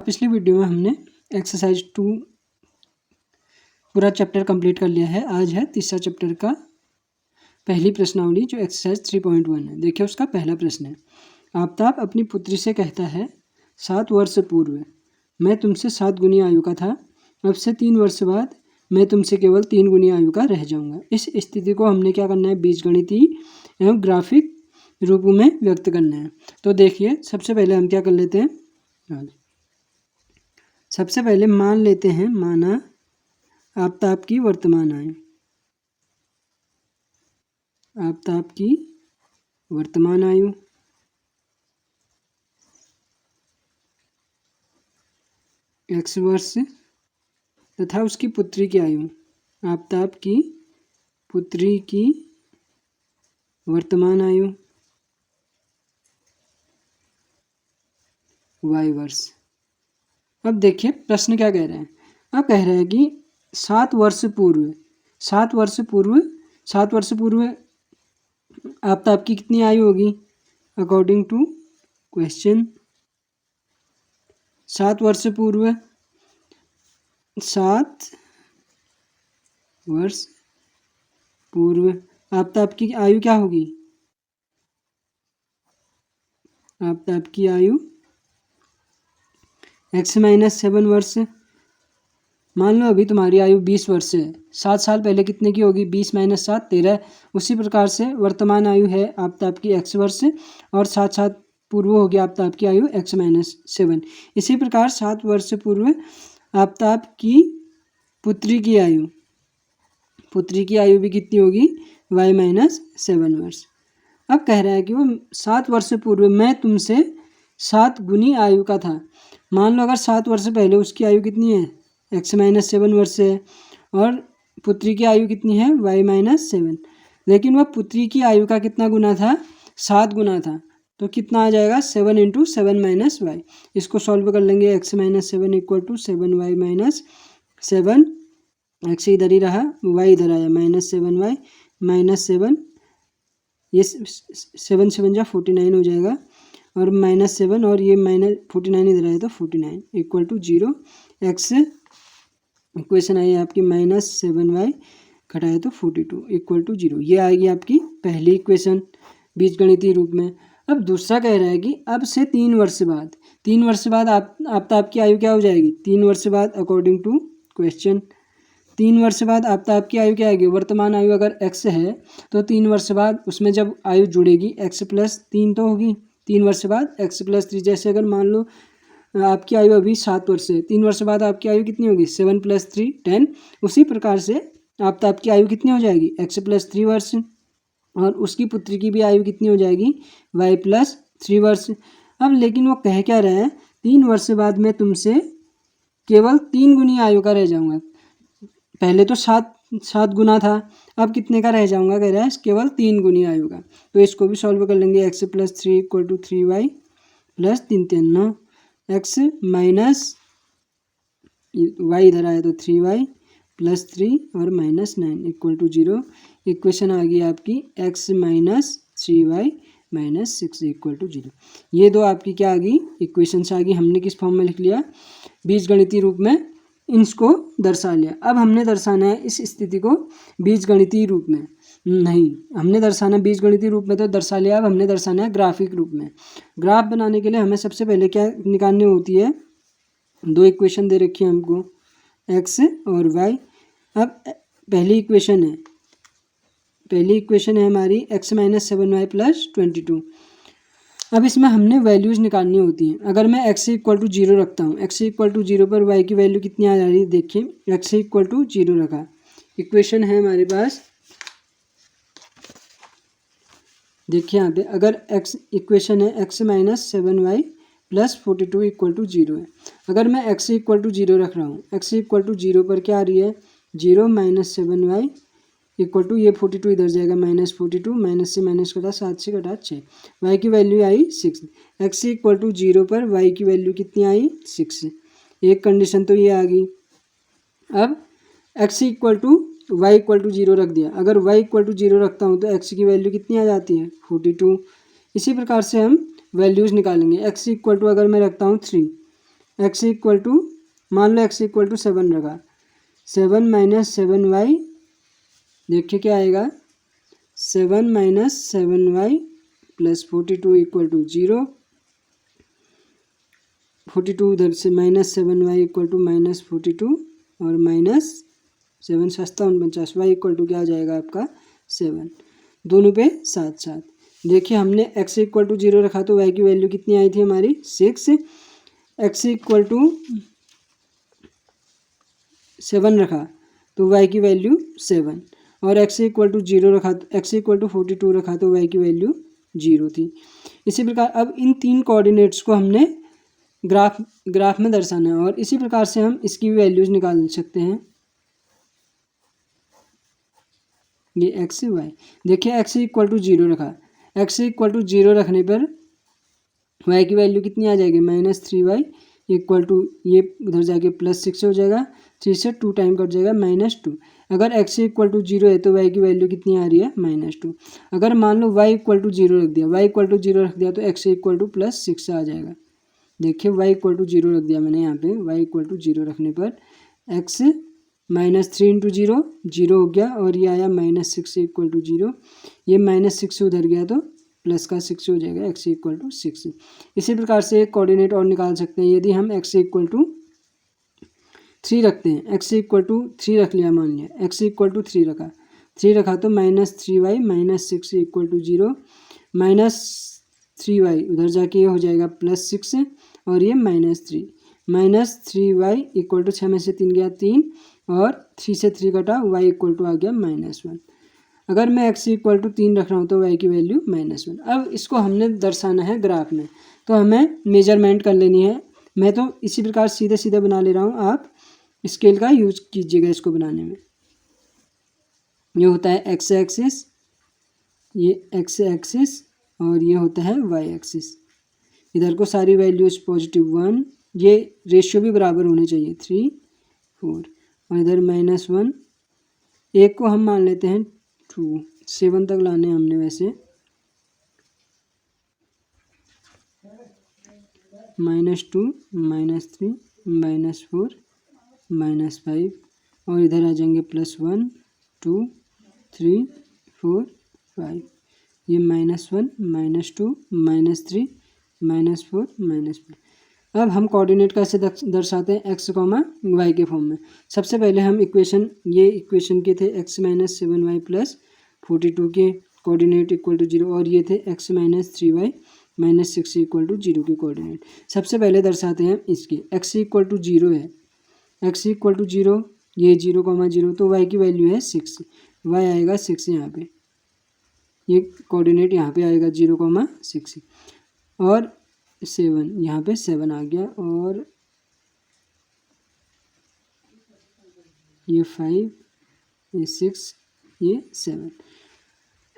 पिछली वीडियो में हमने एक्सरसाइज 2 पूरा चैप्टर कंप्लीट कर लिया है। आज है तीसरा चैप्टर का पहली प्रश्नावली जो एक्सरसाइज 3.1 है। देखिए उसका पहला प्रश्न है, आफताब अपनी पुत्री से कहता है 7 वर्ष पूर्व मैं तुमसे 7 गुनी आयु का था, अब से 3 वर्ष बाद मैं तुमसे केवल 3 गुनी आयु का रह जाऊंगा। इस स्थिति को हमने क्या करना है, बीजगणितीय एवं ग्राफिक रूप में व्यक्त करना है। तो देखिए सबसे पहले हम क्या कर लेते हैं, सबसे पहले मान लेते हैं, माना आफताब की वर्तमान आयु, आफताब की वर्तमान आयु x वर्ष तथा उसकी पुत्री की आयु, आफताब की पुत्री की वर्तमान आयु y वर्ष। अब देखिए प्रश्न क्या कह रहे हैं, अब कह रहे हैं कि 7 वर्ष पूर्व, 7 वर्ष पूर्व आफताब की कितनी आयु होगी, अकॉर्डिंग टू क्वेश्चन 7 वर्ष पूर्व, 7 वर्ष पूर्व आफताब की आयु क्या होगी, आफताब की आयु x - 7 वर्ष। मान लो अभी तुम्हारी आयु 20 वर्ष है, 7 साल पहले कितने की होगी, 20 - 7 13। उसी प्रकार से वर्तमान आयु है आफताब की x वर्ष और 7 साल पूर्व होगी आफताब की आयु x - 7। इसी प्रकार 7 वर्ष पूर्व आफताब की पुत्री की आयु भी कितनी होगी, y - 7 वर्ष। अब कह रहा है कि वो 7 वर्ष पूर्व मैं तुमसे 7 गुनी आयु का था। मान लो अगर 7 वर्ष पहले उसकी आयु कितनी है, x - 7 वर्ष है और पुत्री की आयु कितनी है, y - 7। लेकिन वह पुत्री की आयु का कितना गुना था, 7 गुना था। तो कितना आ जाएगा, 7 × 7 - y। इसको सॉल्व कर लेंगे, x - 7 = 7y - 7। x इधर ही रहा, y इधर आया, -7y -7, ये 7 7 जा 49 हो जाएगा और -7 और ये -49 इधर आया तो 49 = 0। x इक्वेशन आई आपकी -7y घटाए तो 42 = 0। ये आएगी आपकी पहली इक्वेशन बीजगणितीय रूप में। अब दूसरा कह रहा है कि अब से 3 वर्ष बाद आफताब की आयु क्या हो जाएगी, 3 वर्ष बाद अकॉर्डिंग टू क्वेश्चन 3 वर्ष बाद आफताब की आयु क्या आएगी, वर्तमान आयु अगर x है तो 3 वर्ष बाद उसमें जब आयु जुड़ेगी x + 3 तो होगी, 3 वर्ष बाद x + 3। जैसे अगर मान लो आपकी आयु अभी 7 वर्ष है, 3 वर्ष बाद आपकी आयु कितनी होगी, 7 + 3 10। उसी प्रकार से आफताब की आयु कितनी हो जाएगी, x + 3 वर्ष और उसकी पुत्री की भी आयु कितनी हो जाएगी, y + 3 वर्ष। अब लेकिन वो कह क्या रहे हैं, 3 वर्ष बाद मैं तुमसे केवल 3 गुनी आयु का रह जाऊंगा। पहले तो 7 गुना था, अब कितने का रह जाऊंगा, कह रहा है केवल 3 गुनी आयु का। तो इसको भी सॉल्व कर लेंगे, x + 3 = 3y + 3 3 9, x - y इधर आया तो 3y + 3 और -9 = 0। इक्वेशन आ गई आपकी x - 3y - 6 = 0। ये दो आपकी क्या आ गई, इक्वेशंस आ गई। हमने किस फॉर्म में लिख लिया, बीजगणितीय रूप में इसको दर्शा लिया। अब हमने दर्शाना है इस स्थिति को बीजगणितीय रूप में, नहीं हमने दर्शाना बीजगणितीय रूप में तो दर्शा लिया, अब हमने दर्शाना है ग्राफिक रूप में। ग्राफ बनाने के लिए हमें सबसे पहले क्या निकालनी होती है, 2 इक्वेशन दे रखी है हमको, x और y। अब पहली इक्वेशन है हमारी x - 7y + 22। अब इसमें हमने वैल्यूज निकालनी होती हैं। अगर मैं x = 0 रखता हूँ, x = 0 पर y की वैल्यू कितनी आ जा रही है, देखिए x = 0 रखा, इक्वेशन है हमारे पास, देखिए यहाँ पे अगर इक्वेशन है x - 7y + 42 = 0 है। अगर मैं x = 0 रख रहा हूँ, x = 0 पर क्या आ रही है, 0 - 7y = ये 42 इधर जाएगा, -42 माइनस से माइनस कटा, 7 से कटा 6, y की वैल्यू आई 6। x = 0 पर y की वैल्यू कितनी आई, 6। एक कंडीशन तो ये आ गई। अब x = y = 0 रख दिया, अगर y = 0 रखता हूँ तो x की वैल्यू कितनी आ जाती है, 42। इसी प्रकार से हम वैल्यूज़ निकालेंगे। x = अगर मैं रखता हूँ 3, एक्स इक्वल टू, मान लो एक्स इक्वल टू 7 रखा, 7 माइनस 7y, देखिए क्या आएगा, 7 minus 7y plus 42 equal to 0, 42 उधर से minus 7y equal to minus 42 और माइनस 7 सस्ता 49, y इक्वल टू क्या आ जाएगा आपका 7, दोनों पे साथ साथ। देखिए हमने x इक्वल टू 0 रखा तो y की वैल्यू कितनी आई थी हमारी 6, x इक्वल टू 7 रखा तो y की वैल्यू 7, और x इक्वल टू 0 रखा, x इक्वल टू 42 रखा तो y की वैल्यू 0 थी। इसी प्रकार अब इन तीन कोऑर्डिनेट्स को हमने ग्राफ में दर्शाना है, और इसी प्रकार से हम इसकी वैल्यूज निकाल सकते हैं। ये एक्स वाई, देखिए एक्स इक्वल टू 0 रखा, एक्स इक्वल टू 0 रखने पर वाई की वैल्यू कितनी आ जाएगी -3y इक्वल टू, ये उधर जाके +6 हो जाएगा, 3 से 2 टाइम कट जाएगा -2। अगर x इक्वल टू 0 है तो y की वैल्यू कितनी आ रही है -2। अगर मान लो y इक्वल टू 0 रख दिया, y इक्वल टू 0 रख दिया तो x इक्वल टू +6 आ जाएगा। देखिए y इक्वल टू 0 रख दिया मैंने यहाँ पे, y इक्वल टू 0 रखने पर x -3 इंटू 0 0 हो गया, और ये आया -6 इक्वल टू 0, ये -6 उधर गया तो प्लस का 6 हो जाएगा, x इक्वल टू 6। इसी प्रकार से एक कोऑर्डिनेट और निकाल सकते हैं। यदि हम x इक्वल टू 3 रखते हैं, x इक्वल टू 3 रख लिया, मान लिया x इक्वल टू 3 रखा, 3 रखा तो -3y -6 इक्वल टू 0, -3y उधर जाके ये हो जाएगा +6 और ये -3, -3y इक्वल टू 6 में से 3 गया 3, और 3 से 3 कटा, y इक्वल टू आ गया -1। अगर मैं x इक्वल टू 3 रख रहा हूँ तो y की वैल्यू -1। अब इसको हमने दर्शाना है ग्राफ में, तो हमें मेजरमेंट कर लेनी है। मैं तो इसी प्रकार सीधे सीधे बना ले रहा हूँ, आप स्केल का यूज कीजिएगा इसको बनाने में। ये होता है x एक्सिस, ये x एक्सिस, और ये होता है y एक्सिस। इधर को सारी वैल्यूज +1, ये रेशियो भी बराबर होने चाहिए 3 4, और इधर -1, एक को हम मान लेते हैं 2, 7 तक लाने हमने वैसे, -2 -3 -4 -5, और इधर आ जाएंगे +1 2 3 4 5, ये -1 -2 -3 -4 -5। अब हम कोऑर्डिनेट कैसे दर्शाते हैं x, y के फॉर्म में। सबसे पहले हम इक्वेशन, ये इक्वेशन के थे x -7y प्लस 42 के कोऑर्डिनेट इक्वल टू 0, और ये थे x -3y -6 इक्वल टू 0 के कोऑर्डिनेट। सबसे पहले दर्शाते हैं इसके, x इक्वल टू 0 है, x इक्वल टू 0, ये 0,0, तो y की वैल्यू है 6, y आएगा 6 यहाँ पे, ये कोऑर्डिनेट यहाँ पे आएगा 0,6, और 7 यहाँ पे 7 आ गया, और ये 5, ये 6, ये 7।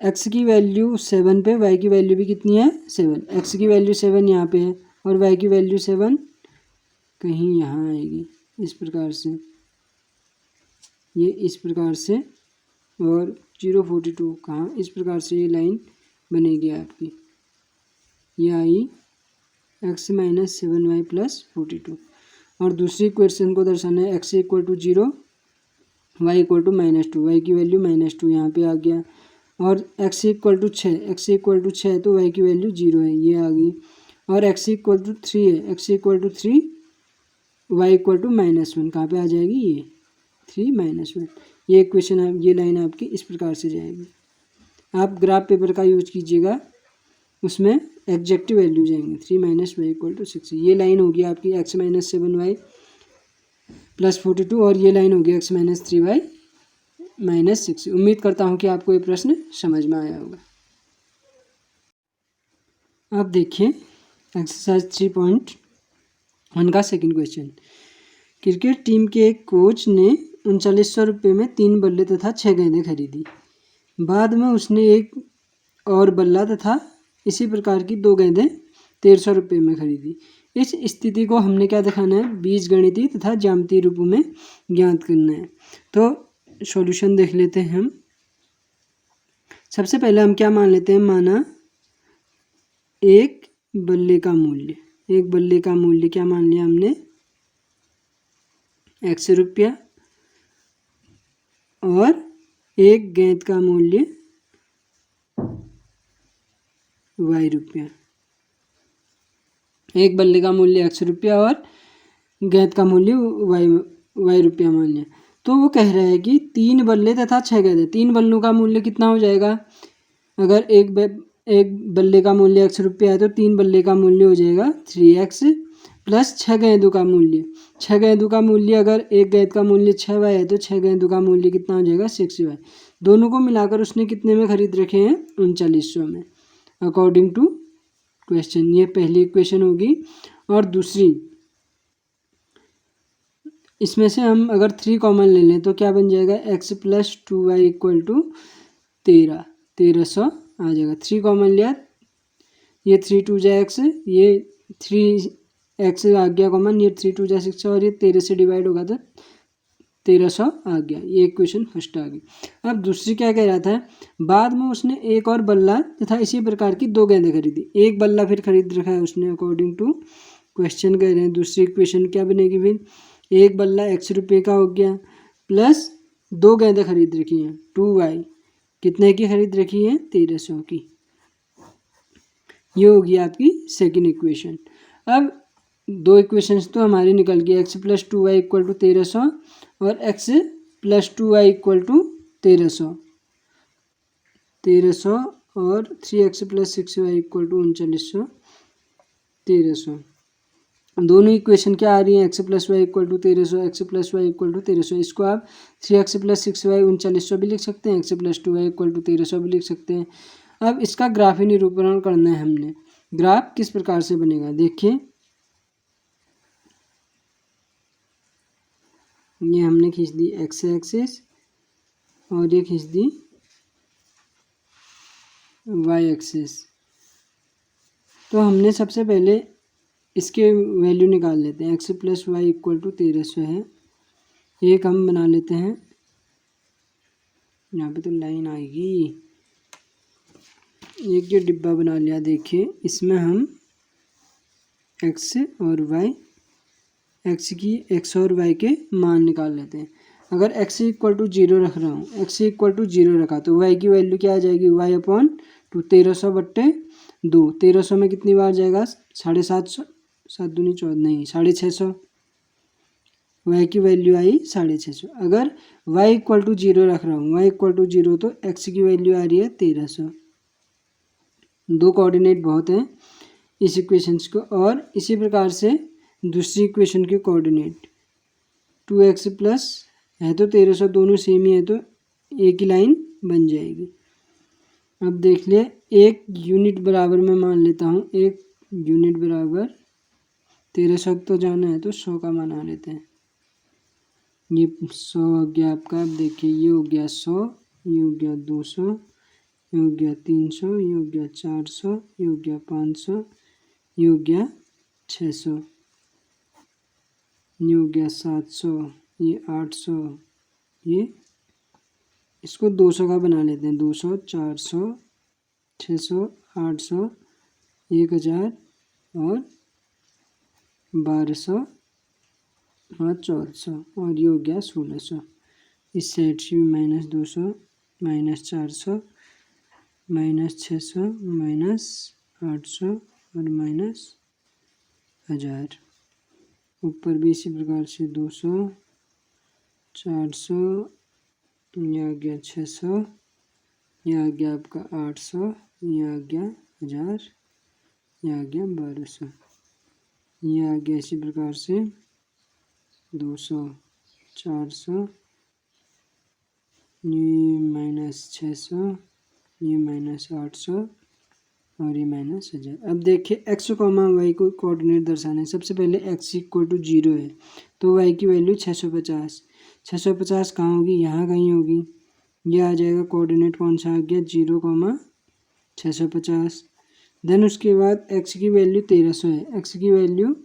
x की वैल्यू 7 पे, y की वैल्यू भी कितनी है 7, x की वैल्यू 7 यहाँ पे है, और y की वैल्यू 7 कहीं यहाँ आएगी, इस प्रकार से, ये इस प्रकार से, और 0,42 कहाँ, इस प्रकार से ये लाइन बनेगी आपकी, ये आई x -7y प्लस 42। और दूसरी इक्वेशन को दर्शाना है, x equal to 0 y equal to -2, y की वैल्यू -2 यहाँ पे आ गया, और x equal to 6, x equal to 6 तो y की वैल्यू 0 है, ये आ गई, और x इक्वल टू 3 है, x equal to 3 y equal to -1, कहाँ पे आ जाएगी ये 3 -1। ये इक्वेशन, ये लाइन आपकी इस प्रकार से जाएगी। आप ग्राफ पेपर का यूज कीजिएगा, उसमें एग्जैक्टिव वैल्यू जाएंगे, 3 - y इक्वल टू 6। ये लाइन होगी आपकी x -7y प्लस 42, और ये लाइन होगी x -3y -6। उम्मीद करता हूँ कि आपको ये प्रश्न समझ में आया होगा। अब देखिए एक्सरसाइज 3.1 का सेकंड क्वेश्चन। क्रिकेट टीम के एक कोच ने 3900 रुपये में 3 बल्ले तथा 6 गेंदें खरीदी। बाद में उसने एक और बल्ला तथा इसी प्रकार की 2 गेंदें 1300 रुपये में खरीदी। इस स्थिति को हमने क्या दिखाना है, बीजगणितीय तथा ज्यामितीय रूपों में ज्ञात करना है। तो सॉल्यूशन देख लेते हैं हम। सबसे पहले हम क्या मान लेते हैं, माना एक बल्ले का मूल्य क्या मान लिया हमने x रुपया और एक गेंद का मूल्य y रुपया। एक बल्ले का मूल्य x रुपया और गेंद का मूल्य y रुपया मान लिया। तो वो कह रहा है कि 3 बल्ले तथा 6 गेंदें, 3 बल्लों का मूल्य कितना हो जाएगा? अगर एक बल्ले का मूल्य x रुपया है तो 3 बल्ले का मूल्य हो जाएगा 3x प्लस 6 गेंदों का मूल्य। 6 गेंदों का मूल्य, अगर एक गेंद का मूल्य 6y है तो 6 गेंदों का मूल्य कितना हो जाएगा? 6y। दोनों को मिलाकर उसने कितने में खरीद रखे हैं? 3900 में, अकॉर्डिंग टू क्वेश्चन। ये पहली इक्वेशन होगी। और दूसरी, इसमें से हम अगर 3 कॉमन ले लें तो क्या बन जाएगा? x plus 2y equal to 1300 आ जाएगा। 3 कॉमन लिया, ये 3 2 जा x, ये 3x आ गया कॉमन, ये 3 2 जा 6 और ये 13 से डिवाइड होगा तो 1300 आ गया। ये इक्वेशन फर्स्ट आ गई। अब दूसरी क्या कह रहा था? बाद में उसने एक और बल्ला तथा इसी प्रकार की 2 गेंदें खरीदी। एक बल्ला फिर खरीद रखा है उसने, अकॉर्डिंग टू क्वेश्चन कह रहे हैं। दूसरी इक्वेशन क्या बनेगी फिर? एक बल्ला x रुपये का हो गया प्लस 2 गेंदें खरीद रखी हैं 2y, कितने की खरीद रखी है? 1300 की। ये होगी आपकी सेकेंड इक्वेशन। अब 2 इक्वेशंस तो हमारी निकल गई, x plus 2y equal to 1300 और x plus 2y equal to 1300 और 3x plus 6y equal to 3900, 1300। दोनों इक्वेशन क्या आ रही है? x plus y equal to 1300, x plus y equal to 1300। इसको आप 3x प्लस 6y 3900 भी लिख सकते हैं, x plus 2y equal to 1300 भी लिख सकते हैं। अब इसका ग्राफी निरूपण करना है हमने। ग्राफ किस प्रकार से बनेगा देखिए, ये हमने खींच दी x एक्सिस और ये खींच दी y एक्सिस। तो हमने सबसे पहले इसके वैल्यू निकाल लेते हैं। x plus y equal to 1300 है, एक हम बना लेते हैं, यहाँ पे तो लाइन आएगी। एक ये डिब्बा बना लिया, देखिए इसमें हम x और y, x और y के मान निकाल लेते हैं। अगर x इक्वल टू 0 रख रहा हूँ, x इक्वल टू 0 रखा तो y की वैल्यू क्या आ जाएगी? y अपॉन 2, 1300 बट्टे 2। 1300 में कितनी बार जाएगा? 750, 7 दूनी 14, नहीं 650। y की वैल्यू आई 650। अगर y इक्वल टू 0 रख रहा हूँ, y इक्वल टू 0 तो x की वैल्यू आ रही है 1300। 2 कोऑर्डिनेट बहुत हैं इस इक्वेशंस को। और इसी प्रकार से दूसरी इक्वेशन के कोऑर्डिनेट 2x प्लस है तो 1300, दोनों सेम ही है तो एक ही लाइन बन जाएगी। अब देख ले, एक यूनिट बराबर मैं मान लेता हूँ, एक यूनिट बराबर 1300 तो जाना है तो 100 का मान लेते हैं। ये 100 हो गया आपका। अब देखिए ये हो गया 100, ये हो गया 200, ये हो गया 300, ये हो गया 400, ये हो गया 500, ये हो गया 600, ये हो गया 700, ये 800, ये इसको 200 का बना लेते हैं। 200, 400, 600, 800, 1000 और 1200 और 1400 और ये हो गया 1600। इस साइड से भी माइनस 200, माइनस 400, माइनस 600, माइनस 800 और माइनस 1000। ऊपर भी इसी प्रकार से 200, 400, ये आ गया 600, ये आ गया आपका 800, ये आ गया 1000, ये आ गया 1200, ये आ गया इसी प्रकार से 200, 400, ये माइनस 600, ये माइनस 800 और ये माइनस 1000। अब देखिए x कॉमा वाई को कोऑर्डिनेट दर्शाना है। सबसे पहले x इक्वल टू 0 है तो y की वैल्यू 650। 650 कहाँ होगी? यहाँ कहीं होगी। ये आ जाएगा कोऑर्डिनेट कौन सा आ गया? 0, 650। देन उसके बाद x की वैल्यू 1300 है। x की वैल्यू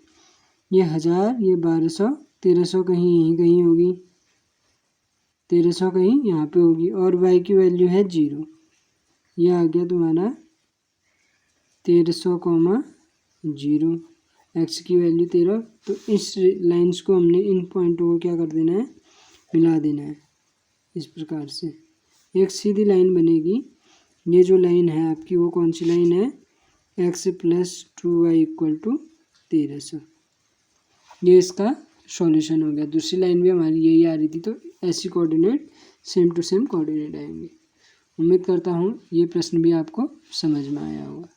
ये 1000, ये 1200, 1300 कहीं यहीं कहीं होगी, 1300 कहीं यहाँ पे होगी। और y की वैल्यू है 0। ये आ गया तुम्हारा 1300, 0। एक्स की वैल्यू 13, तो इस लाइंस को हमने इन पॉइंटों को क्या कर देना है, मिला देना है इस प्रकार से। एक सीधी लाइन बनेगी। ये जो लाइन है आपकी वो कौन सी लाइन है, x + 2y = 1300। ये इसका सॉल्यूशन हो गया। दूसरी लाइन भी हमारी यही आ रही थी, तो ऐसी coordinate same to same coordinate आएंगे। उम्मीद करता हूँ ये प्रश्न भी आपको समझ में आया होगा।